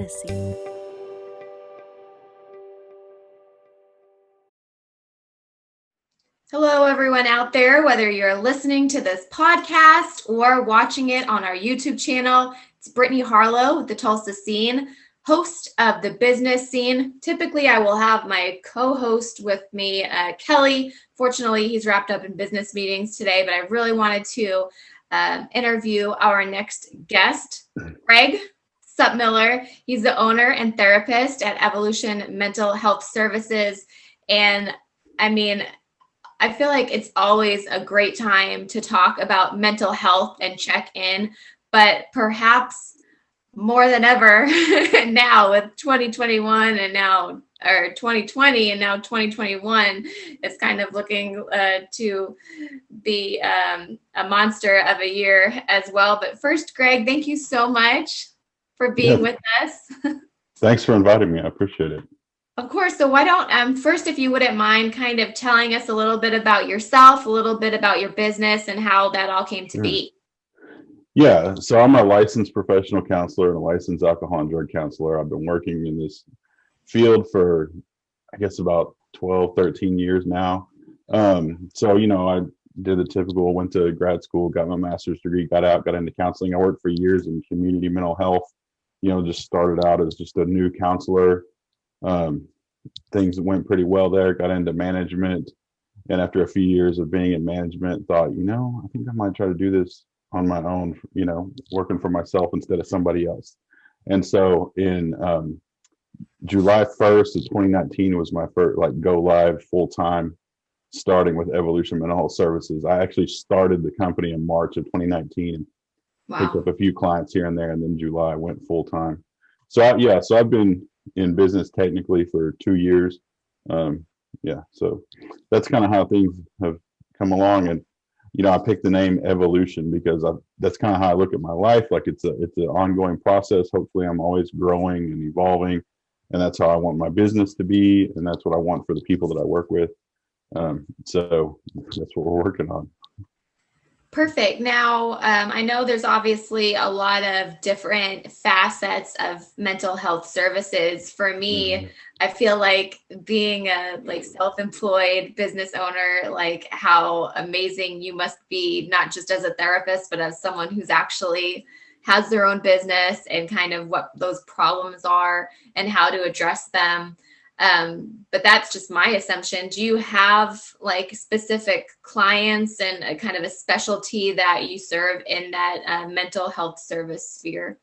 Odyssey. Hello, everyone out there, whether you're listening to this podcast or watching it on our YouTube channel. It's Brittany HARLOW with the Tulsa Scene, host of the business scene. Typically, I will have my co-host with me, Kelly. Fortunately, he's wrapped up in business meetings today, but I really wanted to interview our next guest, Greg Miller. He's the owner and therapist at Evolution Mental Health Services. And I feel like it's always a great time to talk about mental health and check in, but perhaps more than ever now with 2021 and now, or 2020 and now 2021, it's kind of looking to be a monster of a year as well. But first, Greg, thank you so much for being with us. Thanks for inviting me. I appreciate it. Of course. So why don't first, if you wouldn't mind kind of telling us a little bit about yourself, a little bit about your business and how that all came to be. Yeah. So I'm a licensed professional counselor and a licensed alcohol and drug counselor. I've been working in this field for, I guess, about 12, 13 years now. So, I did the typical, went to grad school, got my master's degree, got out, got into counseling. I worked for years in community mental health, just started out as just a new counselor. Things went pretty well there, got into management. And after a few years of being in management, thought, I think I might try to do this on my own, working for myself instead of somebody else. And so in July 1st of 2019 was my first go live full time, starting with Evolution Mental Health Services. I actually started the company in March of 2019. Wow. Picked up a few clients here and there, and then July went full time. So I've been in business technically for 2 years. So that's kind of how things have come along. And I picked the name Evolution because that's kind of how I look at my life. Like it's an ongoing process. Hopefully I'm always growing and evolving, and that's how I want my business to be, and that's what I want for the people that I work with. So that's what we're working on. Perfect. Now, I know there's obviously a lot of different facets of mental health services. For me, I feel like being a self-employed business owner, how amazing you must be, not just as a therapist, but as someone who's actually has their own business and kind of what those problems are and how to address them. But that's just my assumption. Do you have specific clients and a kind of a specialty that you serve in that mental health service sphere?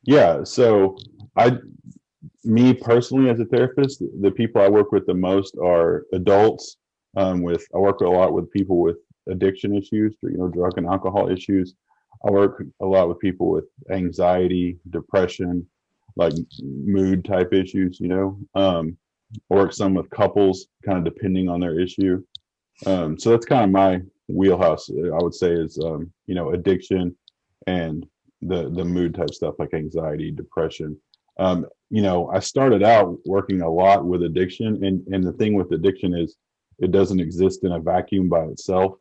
Yeah. So me personally as a therapist, the people I work with the most are adults. I work a lot with people with addiction issues, drug and alcohol issues. I work a lot with people with anxiety, depression, mood type issues, I work some with couples, kind of depending on their issue. So that's kind of my wheelhouse, I would say, is, addiction and the mood type stuff like anxiety, depression. I started out working a lot with addiction, and the thing with addiction is it doesn't exist in a vacuum by itself.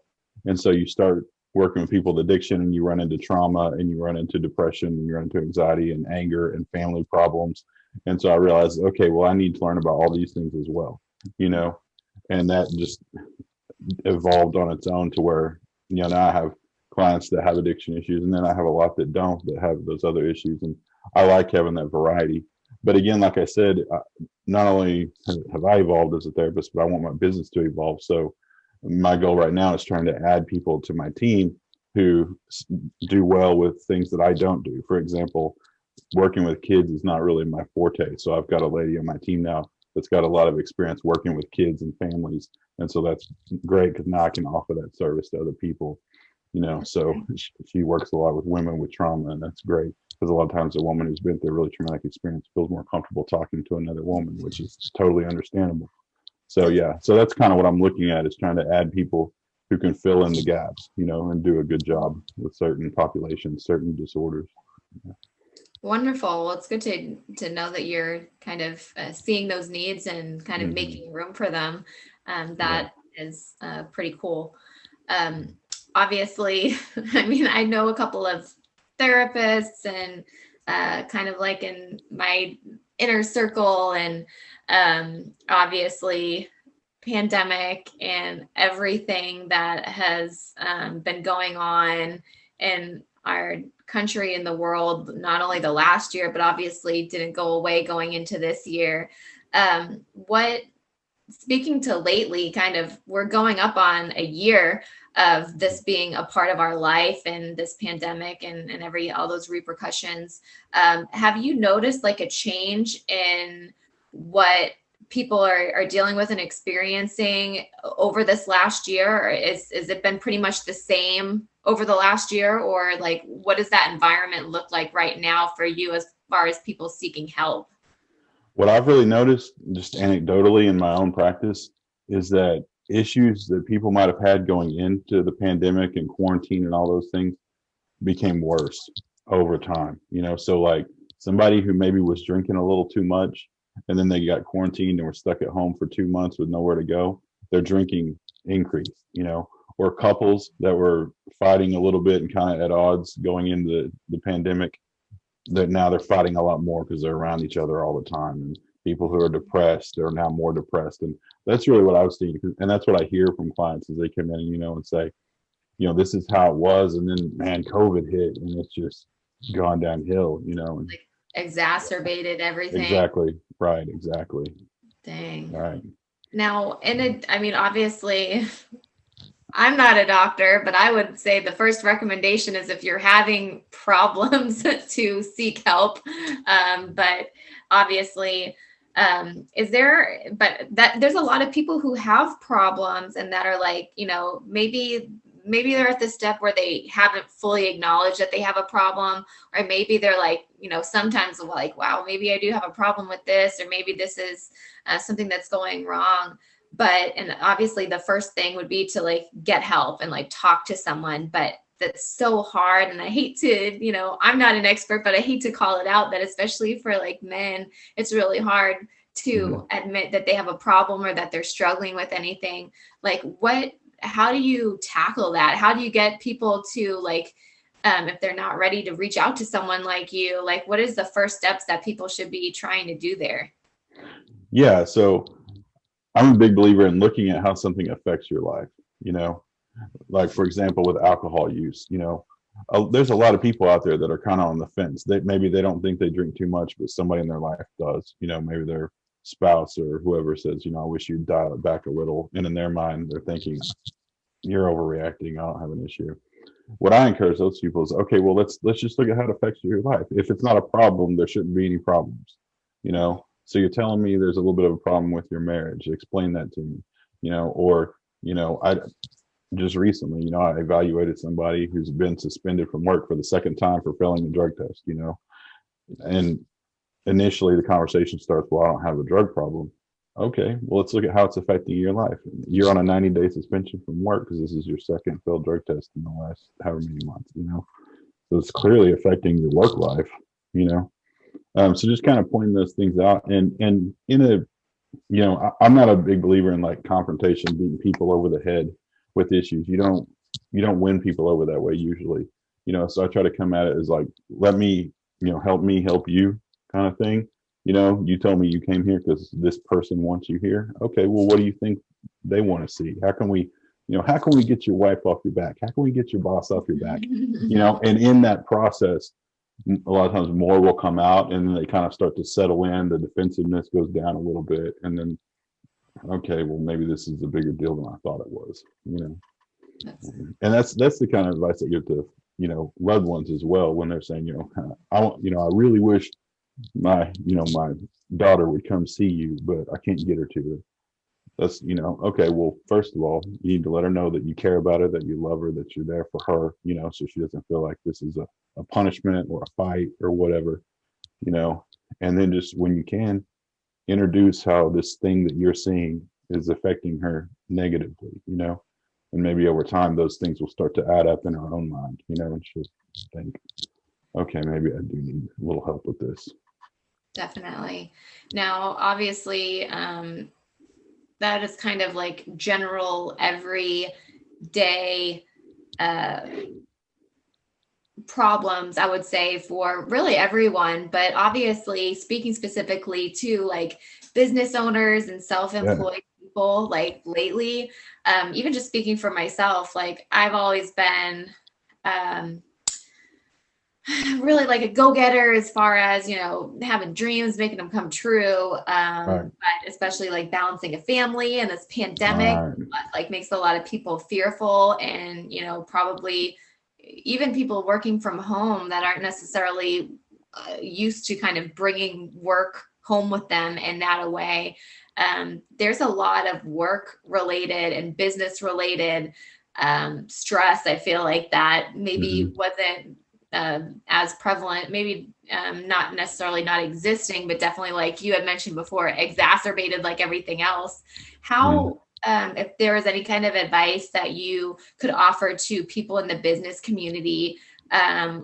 And so you start working with people with addiction and you run into trauma and you run into depression and you run into anxiety and anger and family problems. And so I realized, okay, well, I need to learn about all these things as well, and that just evolved on its own to where, now I have clients that have addiction issues, and then I have a lot that don't, that have those other issues. And I like having that variety. But again, like I said, not only have I evolved as a therapist, but I want my business to evolve. So my goal right now is trying to add people to my team who do well with things that I don't do. For example, working with kids is not really my forte. So I've got a lady on my team now that's got a lot of experience working with kids and families. And so that's great because now I can offer that service to other people, so she works a lot with women with trauma, and that's great because a lot of times a woman who's been through a really traumatic experience feels more comfortable talking to another woman, which is totally understandable. So so that's kind of what I'm looking at, is trying to add people who can fill in the gaps, and do a good job with certain populations, certain disorders. Yeah. Wonderful. Well, it's good to know that you're kind of seeing those needs and kind of making room for them. That is pretty cool. Obviously, I know a couple of therapists and kind of like in my inner circle, and obviously pandemic and everything that has been going on in our country and the world, not only the last year, but obviously didn't go away going into this year. What Speaking to lately, kind of, we're going up on a year of this being a part of our life and this pandemic and all those repercussions. Have you noticed like a change in what people are dealing with and experiencing over this last year? Or is it been pretty much the same over the last year? Or like, what does that environment look like right now for you as far as people seeking help? What I've really noticed, just anecdotally in my own practice, is that issues that people might have had going into the pandemic and quarantine and all those things became worse over time. So like somebody who maybe was drinking a little too much and then they got quarantined and were stuck at home for 2 months with nowhere to go, their drinking increased, or couples that were fighting a little bit and kind of at odds going into the pandemic, that now they're fighting a lot more because they're around each other all the time. And people who are depressed are now more depressed. And that's really what I was seeing. And that's what I hear from clients as they come in, and say, this is how it was. And then, man, COVID hit and it's just gone downhill, And Like exacerbated everything. Exactly. Right. Exactly. Dang. Right. Now, I mean, obviously, I'm not a doctor, but I would say the first recommendation is if you're having problems to seek help. But obviously, there's a lot of people who have problems and that are like, maybe they're at the step where they haven't fully acknowledged that they have a problem, or maybe they're like, sometimes like, wow, maybe I do have a problem with this, or maybe this is something that's going wrong. And obviously the first thing would be to like get help and like talk to someone, but that's so hard. And I hate to, I'm not an expert, but I hate to call it out that especially for like men, it's really hard to admit that they have a problem or that they're struggling with anything. Like how do you tackle that? How do you get people to like, if they're not ready to reach out to someone like you, like what is the first steps that people should be trying to do there? Yeah. So I'm a big believer in looking at how something affects your life, like for example, with alcohol use, there's a lot of people out there that are kind of on the fence. Maybe they don't think they drink too much, but somebody in their life does, maybe their spouse or whoever says, I wish you'd dial it back a little. And in their mind, they're thinking, you're overreacting. I don't have an issue. What I encourage those people is, okay, well, let's just look at how it affects your life. If it's not a problem, there shouldn't be any problems, So you're telling me there's a little bit of a problem with your marriage. Explain that to me, or, I just recently, I evaluated somebody who's been suspended from work for the second time for failing the drug test, and initially the conversation starts, well, I don't have a drug problem. Okay, well, let's look at how it's affecting your life. You're on a 90-day suspension from work because this is your second failed drug test in the last however many months, So it's clearly affecting your work life, So just kind of pointing those things out, and in a, I'm not a big believer in like confrontation, beating people over the head with issues. You don't win people over that way usually, So I try to come at it as like, let me, help me help you kind of thing. You told me you came here because this person wants you here. Okay, well, what do you think they want to see? How can we get your wife off your back? How can we get your boss off your back? And in that process, a lot of times more will come out, and then they kind of start to settle in. The defensiveness goes down a little bit, and then, okay, well, maybe this is a bigger deal than I thought it was, And that's the kind of advice I give to, loved ones as well, when they're saying, I really wish my daughter would come see you, but I can't get her to. That's, okay, well, first of all, you need to let her know that you care about her, that you love her, that you're there for her, so she doesn't feel like this is a punishment or a fight or whatever, and then just when you can, introduce how this thing that you're seeing is affecting her negatively, and maybe over time those things will start to add up in her own mind, and she'll think, okay, maybe I do need a little help with this. Definitely. Now, obviously, that is kind of like general everyday problems, I would say, for really everyone, but obviously speaking specifically to like business owners and Yeah. self-employed people, like lately, even just speaking for myself, like I've always been um, really like a go-getter as far as, you know, having dreams, making them come true. Right. But especially like balancing a family and this pandemic, Right. like makes a lot of people fearful and, you know, probably even people working from home that aren't necessarily used to kind of bringing work home with them in that a way. There's a lot of work related and business related stress. I feel like that maybe Mhm. wasn't as prevalent, maybe not necessarily not existing, but definitely like you had mentioned before, exacerbated like everything else. Mhm. How, if there was any kind of advice that you could offer to people in the business community,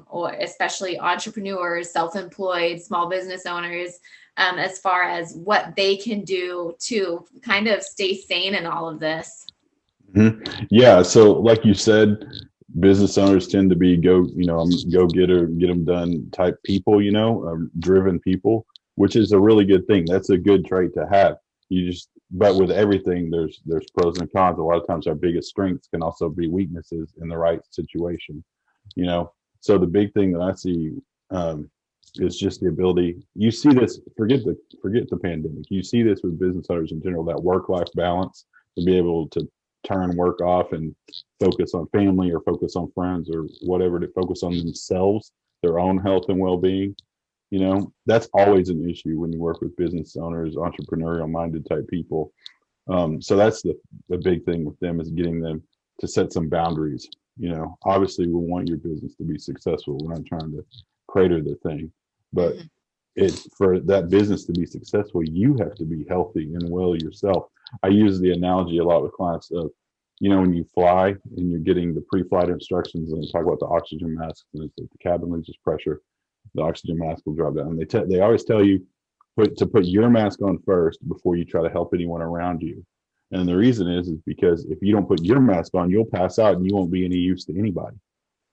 or especially entrepreneurs, self-employed, small business owners, as far as what they can do to kind of stay sane in all of this? Yeah. So, like you said, business owners tend to be go getter, get them done type people, driven people, which is a really good thing. That's a good trait to have. But with everything, there's pros and cons. A lot of times, our biggest strengths can also be weaknesses in the right situation, you know. So the big thing that I see um, is just the ability. You see this. Forget the pandemic. You see this with business owners in general. That work-life balance, to be able to turn work off and focus on family or focus on friends or whatever, to focus on themselves, their own health and well-being. That's always an issue when you work with business owners, entrepreneurial minded type people. So that's the big thing with them, is getting them to set some boundaries. Obviously we want your business to be successful. We're not trying to crater the thing, but Mhm. for that business to be successful, you have to be healthy and well yourself. I use the analogy a lot with clients of, when you fly and you're getting the pre-flight instructions and they talk about the oxygen mask, and it's like the cabin reaches pressure, the oxygen mask will drop down. They always tell you to put your mask on first before you try to help anyone around you. And the reason is because if you don't put your mask on, you'll pass out and you won't be any use to anybody.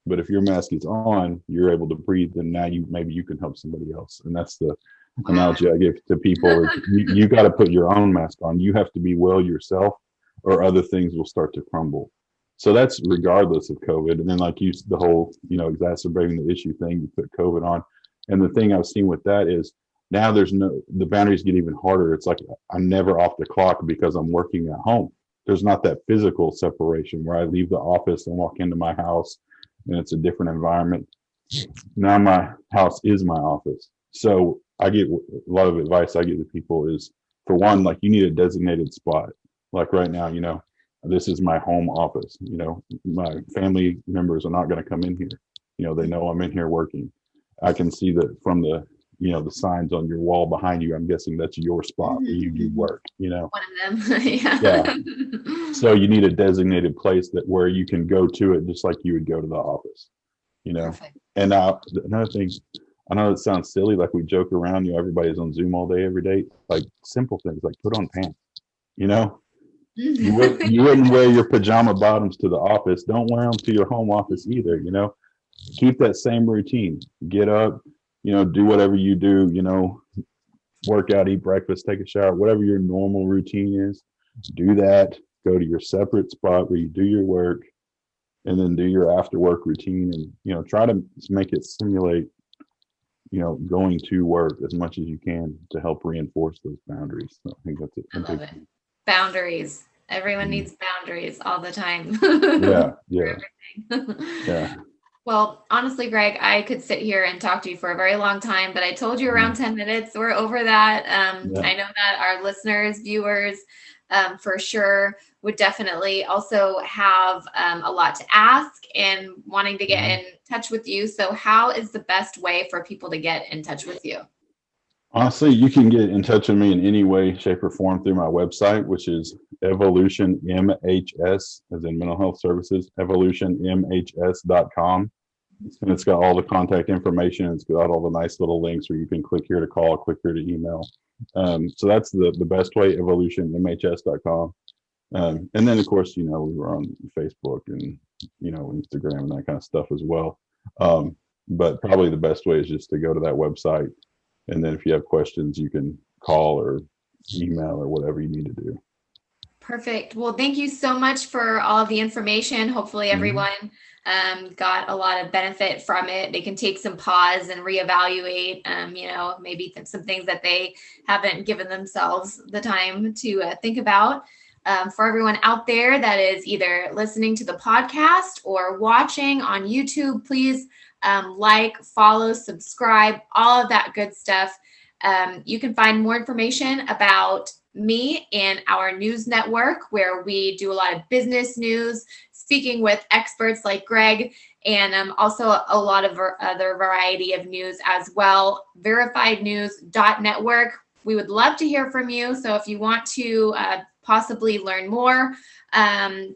But if your mask is on, you're able to breathe, and now maybe you can help somebody else. And that's the Wow. analogy I give to people: is you got to put your own mask on. You have to be well yourself, or other things will start to crumble. So that's regardless of COVID. And then, like the whole exacerbating the issue thing, you put COVID on. And the thing I've seen with that is now the boundaries get even harder. It's like I'm never off the clock because I'm working at home. There's not that physical separation where I leave the office and walk into my house and it's a different environment. Now my house is my office. So I get a lot of advice I give to people is, for one, like, you need a designated spot. Like right now, this is my home office. My family members are not going to come in here. They know I'm in here working. I can see that from the signs on your wall behind you. I'm guessing that's your spot where you do Mhm. work. One of them. Yeah. Yeah. So you need a designated place where you can go to it, just like you would go to the office, you know. Perfect. And now another thing, I know it sounds silly, like we joke around, everybody's on Zoom all day, every day. Like simple things, like put on pants. You know, you wouldn't wear your pajama bottoms to the office. Don't wear them to your home office either. Keep that same routine. Get up, do whatever you do. Work out, eat breakfast, take a shower, whatever your normal routine is. Do that. Go to your separate spot where you do your work, and then do your after work routine, and try to make it simulate going to work as much as you can to help reinforce those boundaries. So I think that's a I love big it. thing. Boundaries. Everyone Mhm. needs boundaries all the time. Yeah, For yeah, everything. yeah. Well, honestly, Greg, I could sit here and talk to you for a very long time, but I told you around Mhm. 10 minutes. We're over that. Yeah. I know that our listeners, viewers, for sure would definitely also have a lot to ask and wanting to get Mhm. in touch with you. So, how is the best way for people to get in touch with you? Honestly, you can get in touch with me in any way, shape, or form through my website, which is Evolution MHS, as in mental health services, evolutionmhs.com. And it's got all the contact information. It's got all the nice little links where you can click here to call, click here to email. So that's the best way, evolutionmhs.com. And then, of course, we were on Facebook and, Instagram and that kind of stuff as well. But probably the best way is just to go to that website. And then if you have questions, you can call or email or whatever you need to do. Perfect. Well, thank you so much for all of the information. Hopefully everyone got a lot of benefit from it. They can take some pause and reevaluate, maybe some things that they haven't given themselves the time to think about. For everyone out there that is either listening to the podcast or watching on YouTube, please like, follow, subscribe, all of that good stuff. You can find more information about me and our news network, where we do a lot of business news, speaking with experts like Greg, and also a lot of other variety of news as well. verifiednews.network. We would love to hear from you. So if you want to possibly learn more,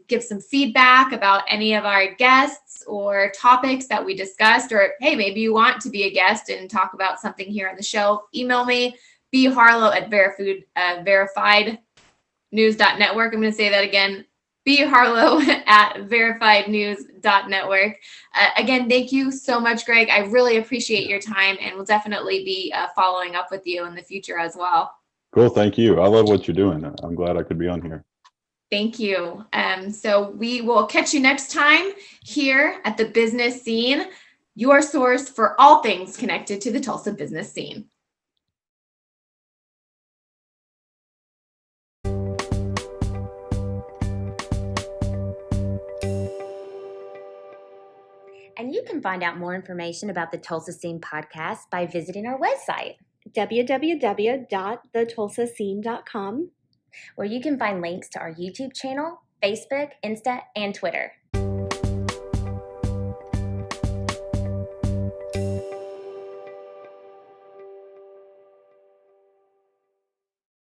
give some feedback about any of our guests or topics that we discussed, or hey, maybe you want to be a guest and talk about something here on the show, email me, bharlow@verifiednews.network. I'm going to say that again, bharlow@verifiednews.network. Again, thank you so much, Greg. I really appreciate your time, and we'll definitely be following up with you in the future as well. Cool. Thank you. I love what you're doing. I'm glad I could be on here. Thank you. So we will catch you next time here at the Business Scene, your source for all things connected to the Tulsa business scene. And you can find out more information about the Tulsa Scene podcast by visiting our website, www.thetulsascene.com, where you can find links to our YouTube channel, Facebook, Insta, and Twitter.